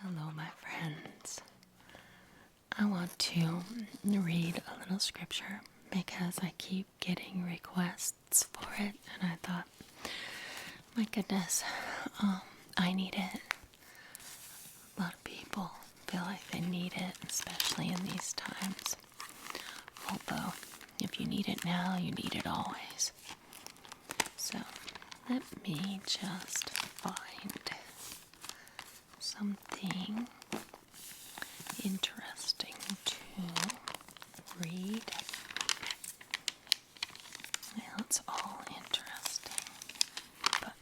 Hello, my friends. I want to read a little scripture because I keep getting requests for it, and I thought, my goodness, I need it. A lot of people feel like they need it, especially in these times. Although, if you need it now, you need it always. So, let me just find something interesting to read. Well, it's all interesting, but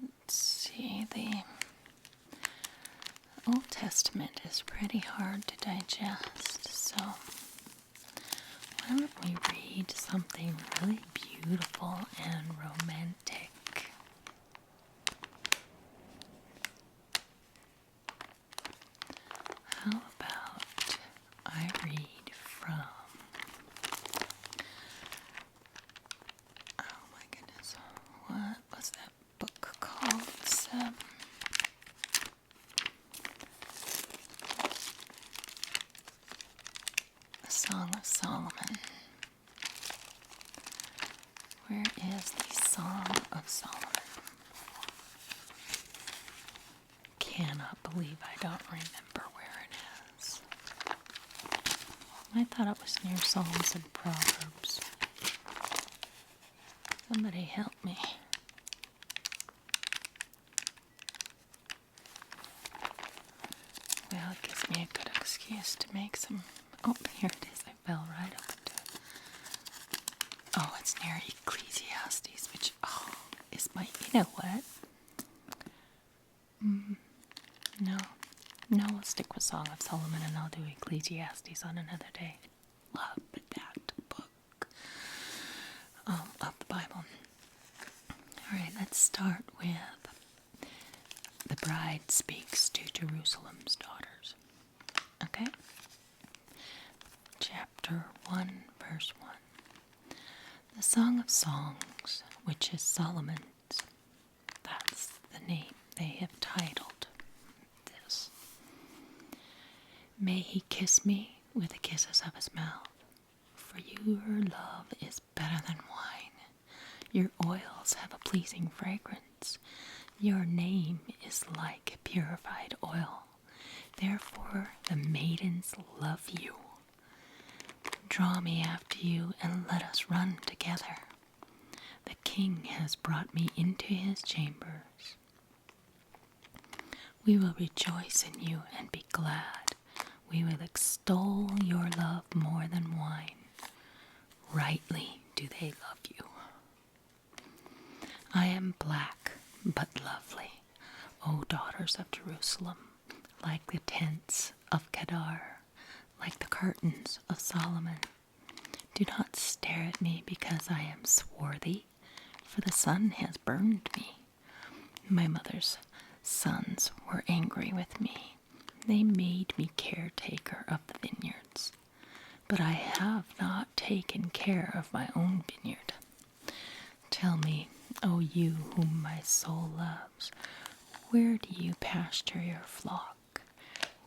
let's see, the Old Testament is pretty hard to digest, so why don't we read something really beautiful and romantic? How about I read from, oh my goodness, what was that book called? It's, the Song of Solomon. Where is the Song of Solomon? Cannot believe I don't remember where it is. I thought it was near Psalms and Proverbs. Somebody help me. Well, it gives me a good excuse to make some. Oh, here it is. I fell right up into it. Oh, it's near Ecclesiastes, which, is my. You know what? No, we'll stick with Song of Solomon and I'll do Ecclesiastes on another day. Love that book of the Bible. Alright, let's start with the bride speaks to Jerusalem's daughters. Okay? Chapter 1, verse 1. The Song of Songs, which is Solomon's. That's the name they have titled this. May he kiss me with the kisses of his mouth, for your love is better than wine. Your oils have a pleasing fragrance. Your name is like purified oil. Therefore the maidens love you. Draw me after you and let us run together. The king has brought me into his chambers. We will rejoice in you and be glad. We will extol your love more than wine. Rightly do they love you. I am black but lovely, O daughters of Jerusalem, like the tents of Kedar, like the curtains of Solomon. Do not stare at me because I am swarthy, for the sun has burned me. My mother's sons were angry with me. They made me caretaker of the vineyards, but I have not taken care of my own vineyard. Tell me, O you whom my soul loves, where do you pasture your flock?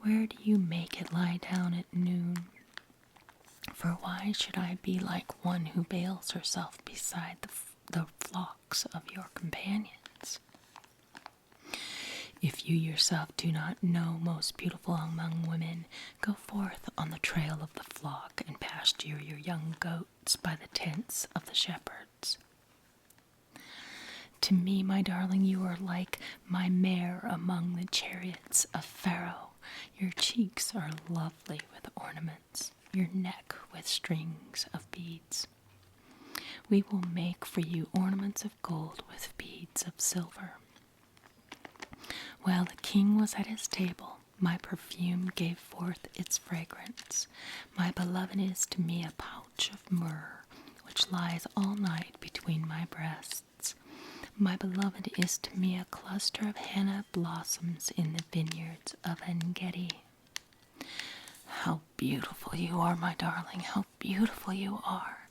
Where do you make it lie down at noon? For why should I be like one who bails herself beside the flocks of your companions? If you yourself do not know most beautiful among women, go forth on the trail of the flock and pasture your young goats by the tents of the shepherds. To me, my darling, you are like my mare among the chariots of Pharaoh. Your cheeks are lovely with ornaments, your neck with strings of beads. We will make for you ornaments of gold with beads of silver. While the king was at his table, my perfume gave forth its fragrance. My beloved is to me a pouch of myrrh, which lies all night between my breasts. My beloved is to me a cluster of henna blossoms in the vineyards of En-gedi. How beautiful you are, my darling, how beautiful you are.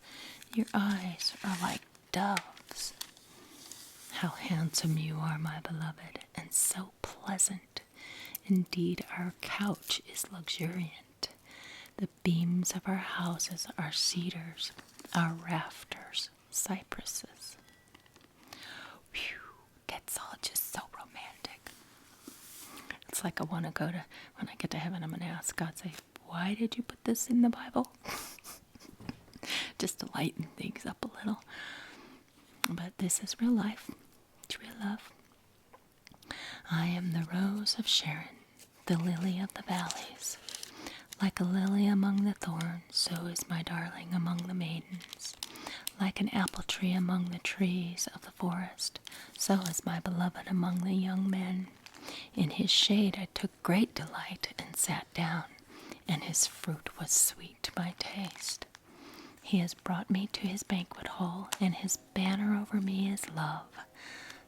Your eyes are like doves, loves. How handsome you are, my beloved, and so pleasant. Indeed, our couch is luxuriant. The beams of our houses are cedars, our rafters cypresses. Whew, that's all just so romantic. It's like I want to go to, when I get to heaven, I'm going to ask God, say, why did you put this in the Bible? Just to lighten things up a little. But this is real life. It's real love. I am the rose of Sharon, the lily of the valleys. Like a lily among the thorns, so is my darling among the maidens. Like an apple tree among the trees of the forest, so is my beloved among the young men. In his shade I took great delight and sat down, and his fruit was sweet to my taste. He has brought me to his banquet hall, and his banner over me is love.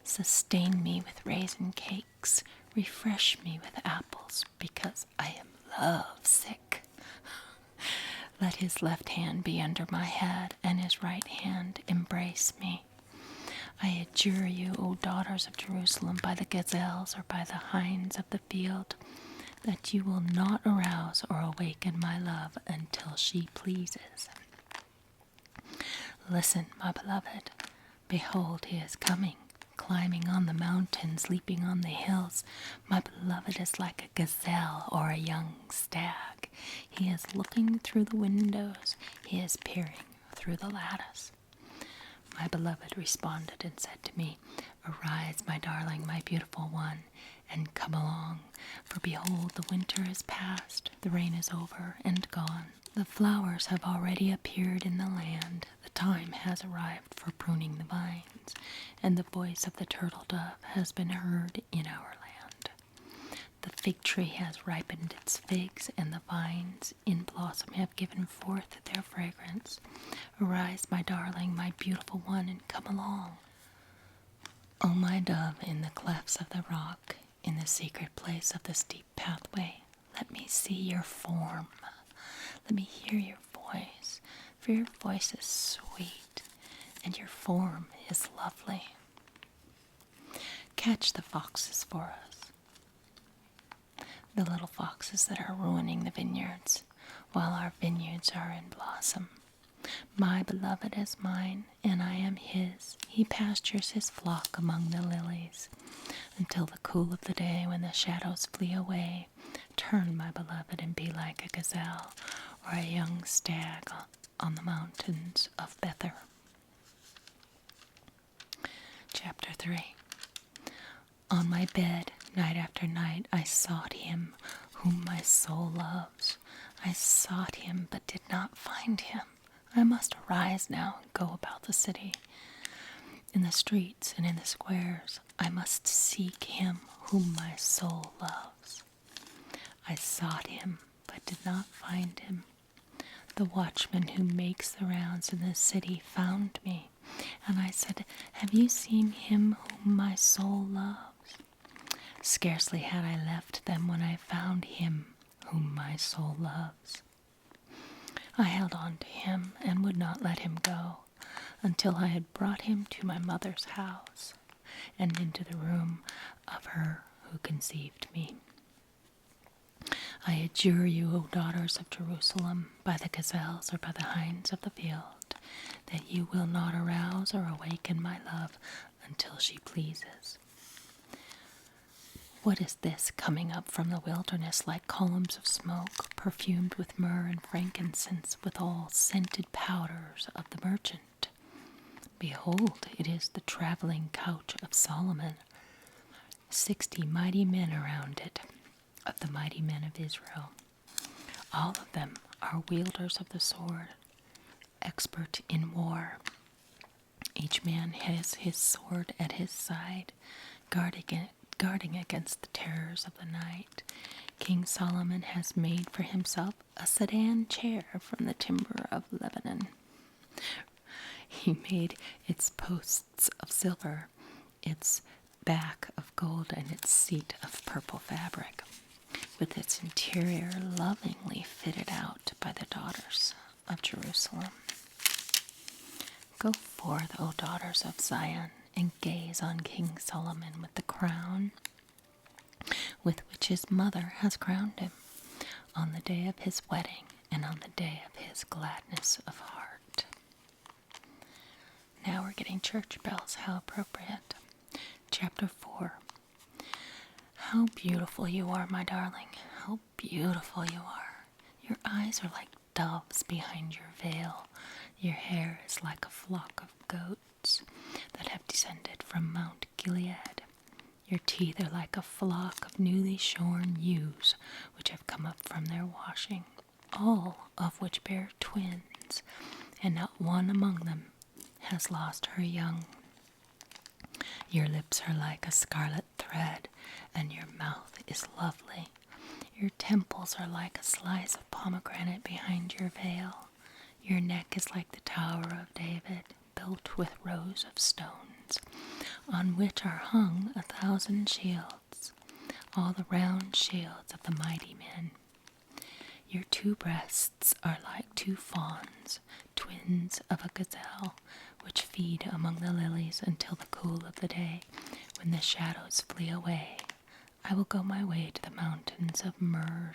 Sustain me with raisin cakes, refresh me with apples, because I am love sick. Let his left hand be under my head, and his right hand embrace me. I adjure you, O daughters of Jerusalem, by the gazelles or by the hinds of the field, that you will not arouse or awaken my love until she pleases. Listen, my beloved. Behold, he is coming, climbing on the mountains, leaping on the hills. My beloved is like a gazelle or a young stag. He is looking through the windows. He is peering through the lattice. My beloved responded and said to me, Arise, my darling, my beautiful one, and come along. For behold, the winter is past, the rain is over and gone. The flowers have already appeared in the land. The time has arrived for pruning the vines, and the voice of the turtle dove has been heard in our land. The fig tree has ripened its figs, and the vines in blossom have given forth their fragrance. Arise, my darling, my beautiful one, and come along. O my dove, in the clefts of the rock, in the secret place of the steep pathway, let me see your form. Let me hear your voice, for your voice is sweet, and your form is lovely. Catch the foxes for us, the little foxes that are ruining the vineyards, while our vineyards are in blossom. My beloved is mine, and I am his. He pastures his flock among the lilies, until the cool of the day when the shadows flee away. Turn, my beloved, and be like a gazelle, or a young stag on the mountains of Bether. Chapter 3. On my bed, night after night, I sought him whom my soul loves. I sought him, but did not find him. I must arise now and go about the city. In the streets and in the squares, I must seek him whom my soul loves. I sought him, but did not find him. The watchman who makes the rounds in the city found me, and I said, Have you seen him whom my soul loves? Scarcely had I left them when I found him whom my soul loves. I held on to him and would not let him go until I had brought him to my mother's house and into the room of her who conceived me. I adjure you, O daughters of Jerusalem, by the gazelles or by the hinds of the field, that you will not arouse or awaken my love until she pleases. What is this coming up from the wilderness like columns of smoke, perfumed with myrrh and frankincense, with all scented powders of the merchant? Behold, it is the traveling couch of Solomon. 60 mighty men around it, of the mighty men of Israel. All of them are wielders of the sword, expert in war. Each man has his sword at his side, guarding against the terrors of the night. King Solomon has made for himself a sedan chair from the timber of Lebanon. He made its posts of silver, its back of gold, and its seat of purple fabric, with its interior lovingly fitted out by the daughters of Jerusalem. Go forth, O daughters of Zion, and gaze on King Solomon with the crown with which his mother has crowned him, on the day of his wedding and on the day of his gladness of heart. Now we're getting church bells. How appropriate. Chapter 4. How beautiful you are, my darling. How beautiful you are. Your eyes are like doves behind your veil. Your hair is like a flock of goats that have descended from Mount Gilead. Your teeth are like a flock of newly shorn ewes which have come up from their washing, all of which bear twins, and not one among them has lost her young. Your lips are like a scarlet thread, and your mouth is lovely. Your temples are like a slice of pomegranate behind your veil. Your neck is like the Tower of David, built with rows of stones, on which are hung 1,000 shields, all the round shields of the mighty men. Your 2 breasts are like 2 fawns, twins of a gazelle, which feed among the lilies until the cool of the day, when the shadows flee away. I will go my way to the mountains of myrrh,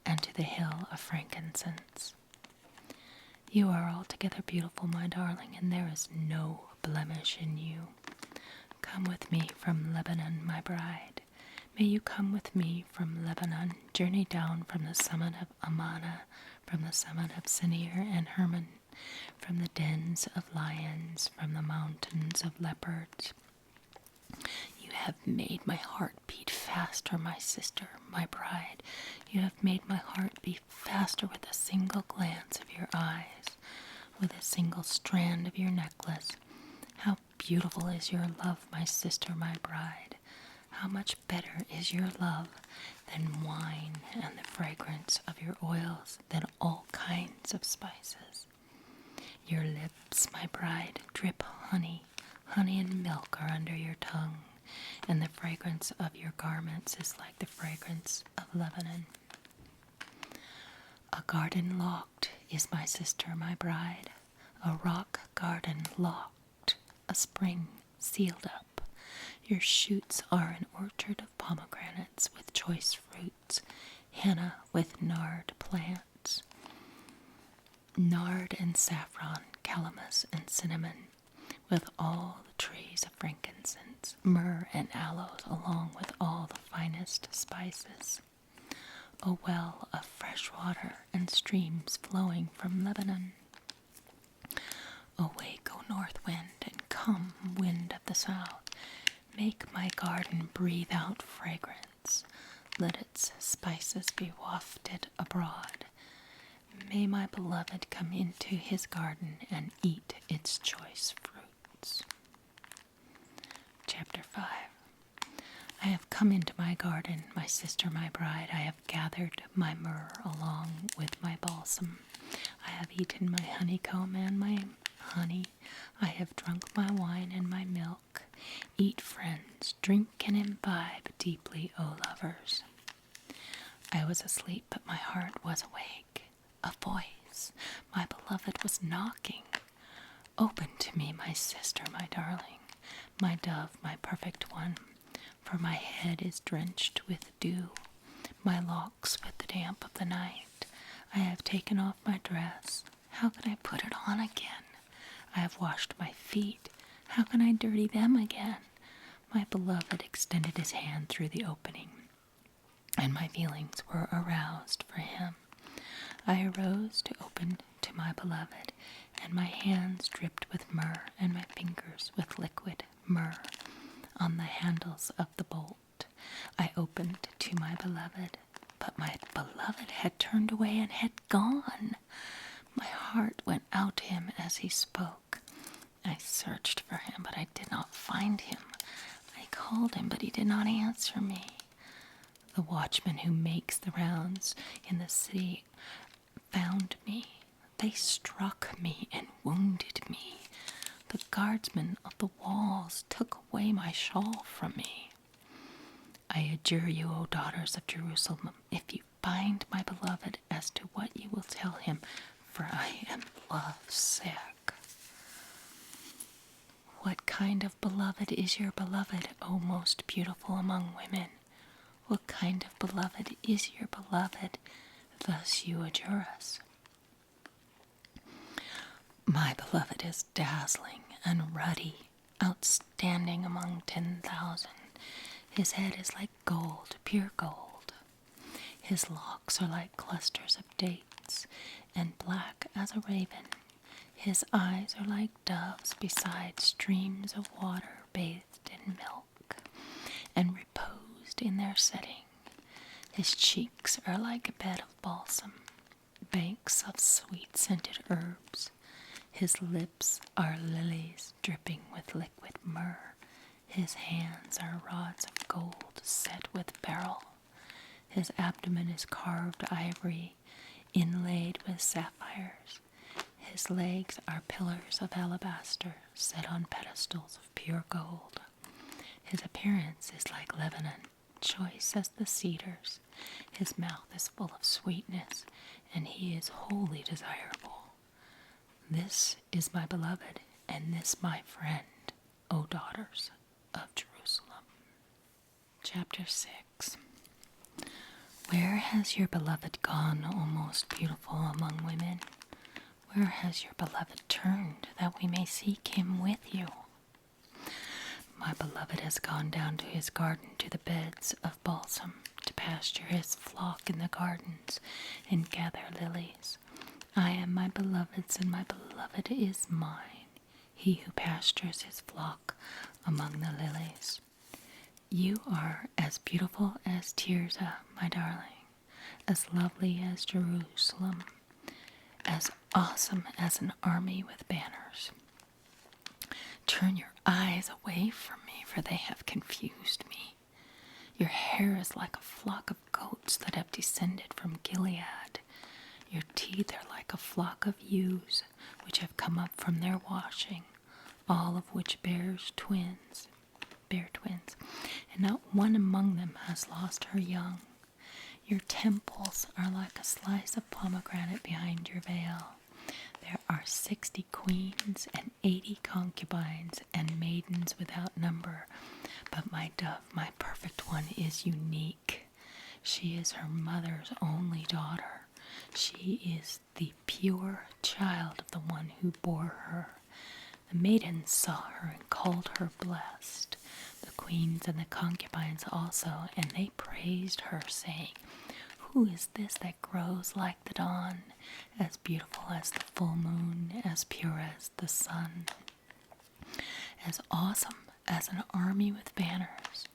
and to the hill of frankincense. You are altogether beautiful, my darling, and there is no blemish in you. Come with me from Lebanon, my bride. May you come with me from Lebanon, journey down from the summit of Amana, from the summit of Senir and Hermon, from the dens of lions, from the mountains of leopards. You have made my heart beat faster, my sister, my bride. You have made my heart beat faster with a single glance of your eyes, with a single strand of your necklace. How beautiful is your love, my sister, my bride. How much better is your love than wine, and the fragrance of your oils than all kinds of spices. Your lips, my bride, drip honey. Honey and milk are under your tongue, and the fragrance of your garments is like the fragrance of Lebanon. A garden locked is my sister, my bride, a rock garden locked, a spring sealed up. Your shoots are an orchard of pomegranates with choice fruits, henna with nard plants, nard and saffron, calamus and cinnamon, with all the trees of frankincense, myrrh and aloes, along with all the finest spices. A well of fresh water and streams flowing from Lebanon. Awake, O north wind, and come, wind of the south. Make my garden breathe out fragrance. Let its spices be wafted abroad. May my beloved come into his garden and eat its choice fruits. Chapter 5. I have come into my garden, my sister, my bride. I have gathered my myrrh along with my balsam. I have eaten my honeycomb and my honey. I have drunk my wine and my milk. Eat, friends, drink and imbibe deeply, O lovers. I was asleep, but my heart was awake. A voice, my beloved, was knocking. Open to me, my sister, my darling, my dove, my perfect one, for my head is drenched with dew, my locks with the damp of the night. I have taken off my dress. How can I put it on again? I have washed my feet. How can I dirty them again? My beloved extended his hand through the opening, and my feelings were aroused for him. I arose to open to my beloved, and my hands dripped with myrrh, and my fingers with liquid myrrh on the handles of the bolt. I opened to my beloved, but my beloved had turned away and had gone. My heart went out to him as he spoke. I searched for him, but I did not find him. I called him, but he did not answer me. The watchman who makes the rounds in the city found me. They struck me and wounded me. The guardsmen of the walls took away my shawl from me. I adjure you, O daughters of Jerusalem, if you find my beloved, as to what you will tell him, for I am love sick. kind of beloved is your beloved, O most beautiful among women? What kind of beloved is your beloved? Thus you adjure us. My beloved is dazzling and ruddy, outstanding among 10,000. His head is like gold, pure gold. His locks are like clusters of dates, and black as a raven. His eyes are like doves beside streams of water bathed in milk, and reposed in their setting. His cheeks are like a bed of balsam, banks of sweet-scented herbs. His lips are lilies dripping with liquid myrrh. His hands are rods of gold set with beryl. His abdomen is carved ivory, inlaid with sapphires. His legs are pillars of alabaster set on pedestals of pure gold. His appearance is like Lebanon, choice as the cedars. His mouth is full of sweetness, and he is wholly desirable. This is my beloved, and this my friend, O daughters of Jerusalem. Chapter 6. Where has your beloved gone, O most beautiful among women? Where has your beloved turned, that we may seek him with you? My beloved has gone down to his garden, to the beds of balsam, to pasture his flock in the gardens, and gather lilies. I am my beloved's, and my beloved is mine, he who pastures his flock among the lilies. You are as beautiful as Tirzah, my darling, as lovely as Jerusalem, as awesome as an army with banners. Turn your eyes away from me, for they have confused me. Your hair is like a flock of goats that have descended from Gilead. Your teeth are like a flock of ewes which have come up from their washing, all of which bear twins, and not one among them has lost her young. Your temples are like a slice of pomegranate behind your veil. There are 60 queens and 80 concubines and maidens without number, but my dove, my perfect one, is unique. She is her mother's only daughter. She is the pure child of the one who bore her. The maidens saw her and called her blessed, the queens and the concubines also, and they praised her, saying, Who is this that grows like the dawn, as beautiful as the full moon, as pure as the sun, as awesome as an army with banners?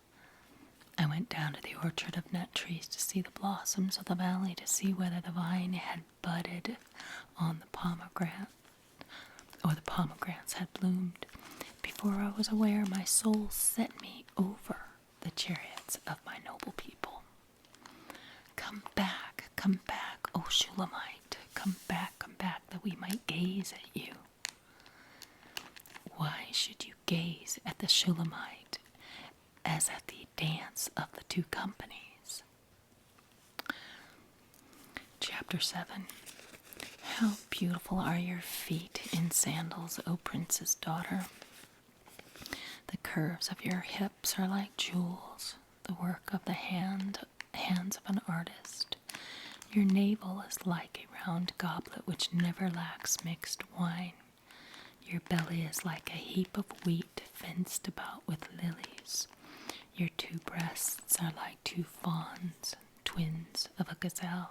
I went down to the orchard of nut trees to see the blossoms of the valley, to see whether the vine had budded on the pomegranate, or the pomegranates had bloomed. Before I was aware, my soul set me over the chariots of my noble people. Come back, O Shulamite, come back, that we might gaze at you. Why should you gaze at the Shulamite as at the dance of the two companies? Chapter 7. How beautiful are your feet in sandals, O prince's daughter. The curves of your hips are like jewels, the work of the hands of an artist. Your navel is like a round goblet which never lacks mixed wine. Your belly is like a heap of wheat fenced about with lilies. Your two breasts are like two fawns, twins of a gazelle.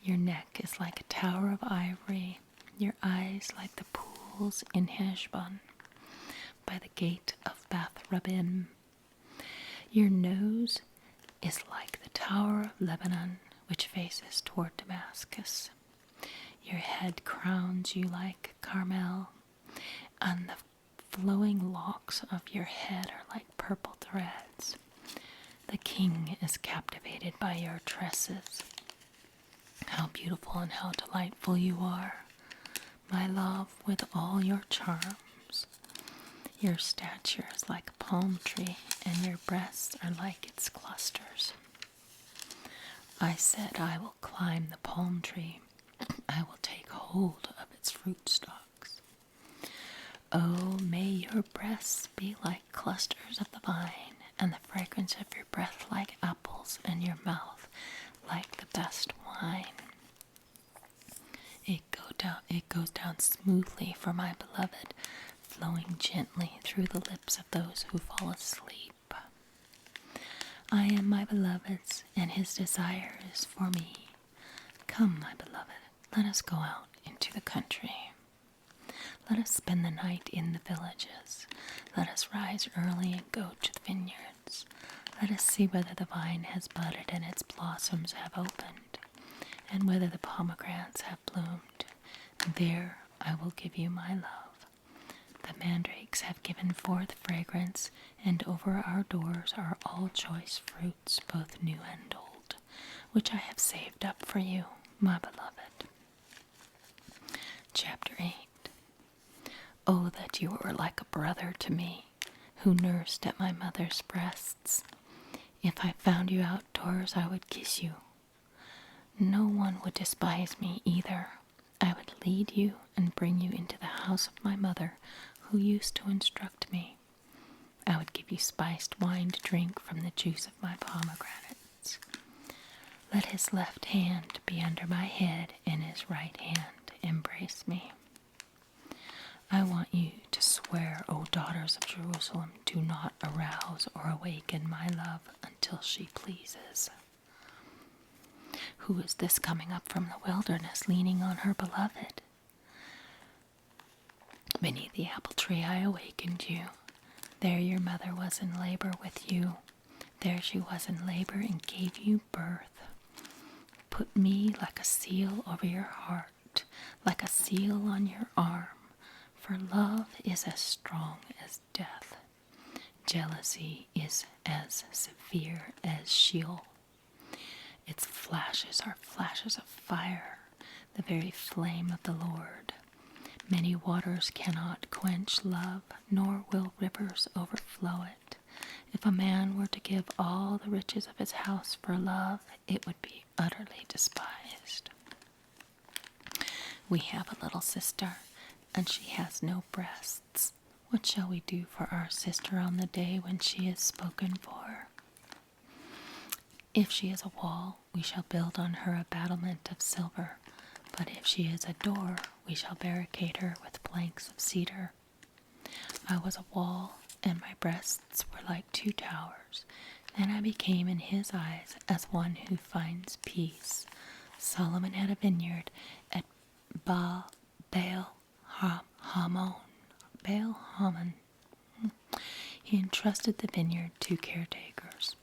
Your neck is like a tower of ivory, your eyes like the pools in Heshbon, by the gate of Bath Rabbim. Your nose is like the tower of Lebanon, which faces toward Damascus. Your head crowns you like Carmel, and the flowing locks of your head are like purple threads. The king is captivated by your tresses. How beautiful and how delightful you are, my love, with all your charms. Your stature is like a palm tree, and your breasts are like its clusters. I said, I will climb the palm tree. I will take hold of its fruit stalks. Oh, may your breasts be like clusters of the vine, and the fragrance of your breath like apples, and your mouth like the best wine. It goes down smoothly for my beloved, flowing gently through the lips of those who fall asleep. I am my beloved's, and his desire is for me. Come, my beloved, let us go out into the country. Let us spend the night in the villages. Let us rise early and go to the vineyards. Let us see whether the vine has budded and its blossoms have opened, and whether the pomegranates have bloomed. There I will give you my love. The mandrakes have given forth fragrance, and over our doors are all choice fruits, both new and old, which I have saved up for you, my beloved. Chapter 8. Oh, that you were like a brother to me, who nursed at my mother's breasts. If I found you outdoors, I would kiss you. No one would despise me either. I would lead you and bring you into the house of my mother, who used to instruct me. I would give you spiced wine to drink from the juice of my pomegranates. Let his left hand be under my head, and his right hand embrace me. I want you to swear, O daughters of Jerusalem, do not arouse or awaken my love until she pleases. Who is this coming up from the wilderness, leaning on her beloved? Beneath the apple tree I awakened you. There your mother was in labor with you. There she was in labor and gave you birth. Put me like a seal over your heart, like a seal on your arm, for love is as strong as death. Jealousy is as severe as Sheol. Its flashes are flashes of fire, the very flame of the Lord. Many waters cannot quench love, nor will rivers overflow it. If a man were to give all the riches of his house for love, it would be utterly despised. We have a little sister, and she has no breasts. What shall we do for our sister on the day when she is spoken for? If she is a wall, we shall build on her a battlement of silver. But if she is a door, we shall barricade her with planks of cedar. I was a wall, and my breasts were like 2 towers. Then I became in his eyes as one who finds peace. Solomon had a vineyard at Baal Hamon. He entrusted the vineyard to caretakers.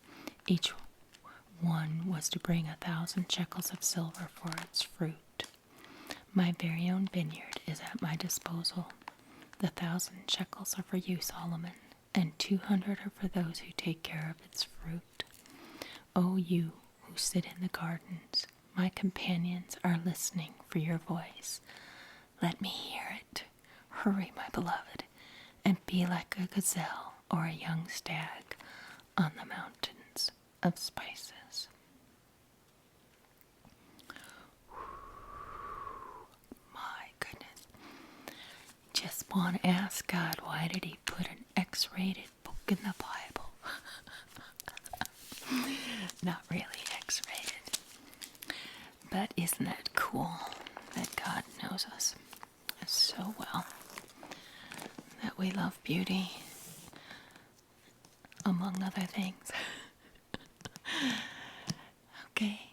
Each one was to bring 1,000 shekels of silver for its fruit. My very own vineyard is at my disposal. The 1,000 shekels are for you, Solomon, and 200 are for those who take care of its fruit. O you who sit in the gardens, my companions are listening for your voice. Let me hear it. Hurry, my beloved, and be like a gazelle or a young stag on the mountains of spices. Just want to ask God, why did he put an X-rated book in the Bible? Not really X-rated. But isn't that cool that God knows us so well, that we love beauty, among other things. Okay,